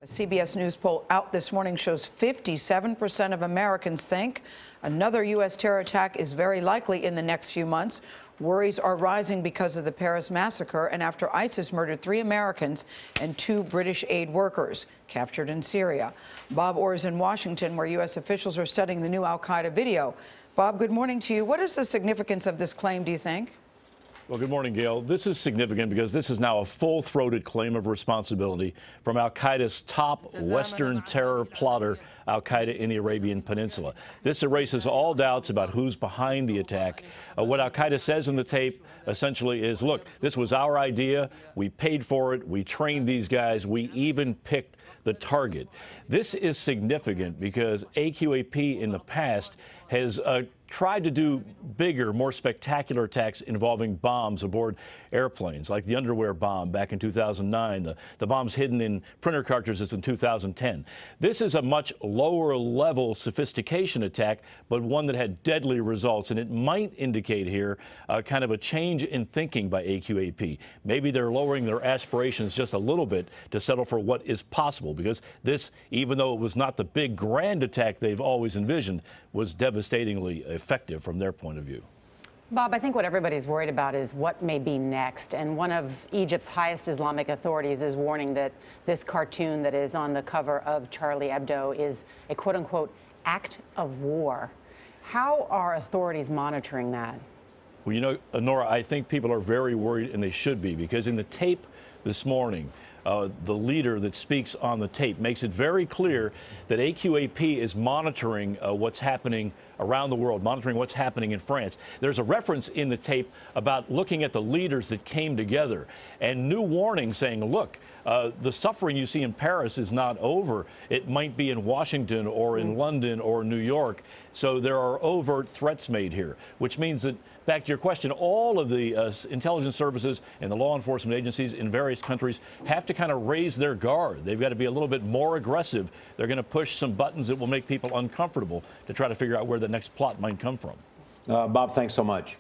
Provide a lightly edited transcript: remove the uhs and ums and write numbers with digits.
A CBS News poll out this morning shows 57% of Americans think another U.S. terror attack is very likely in the next few months. Worries are rising because of the Paris massacre and after ISIS murdered 3 Americans and 2 British aid workers captured in Syria. Bob Orr is in Washington, where U.S. officials are studying the new al-Qaeda video. Bob, good morning to you. What is the significance of this claim, do you think? Well, good morning, Gail. This is significant because this is now a full-throated claim of responsibility from al-Qaeda's top Western terror plotter, al-Qaeda in the Arabian Peninsula. This erases all doubts about who's behind the attack. What al-Qaeda says in the tape essentially is, look, this was our idea. We paid for it. We trained these guys. We even picked the target. This is significant because AQAP in the past has tried to do bigger, more spectacular attacks involving bombs aboard airplanes, like the underwear bomb back in 2009, the bombs hidden in printer cartridges in 2010. This is a much lower level sophistication attack, but one that had deadly results, and it might indicate here kind of a change in thinking by AQAP. Maybe they're lowering their aspirations just a little bit to settle for what is possible, because this, even though it was not the big grand attack they've always envisioned, was devastatingly effective from their point of view. Bob, I think what everybody's worried about is what may be next. And one of Egypt's highest Islamic authorities is warning that this cartoon that is on the cover of Charlie Hebdo is a quote-unquote act of war. How are authorities monitoring that? Well, you know, Nora, I think people are very worried, and they should be, because in the tape this morning, the leader that speaks on the tape makes it very clear that AQAP is monitoring what's happening around the world, monitoring what's happening in France. There's a reference in the tape about looking at the leaders that came together and new warnings saying, look, the suffering you see in Paris is not over. It might be in Washington or in London or New York. So there are overt threats made here, which means that, back to your question, all of the intelligence services and the law enforcement agencies in various countries have to kind of raise their guard. They've got to be a little bit more aggressive. They're going to push some buttons that will make people uncomfortable to try to figure out where the next plot might come from. Bob, thanks so much.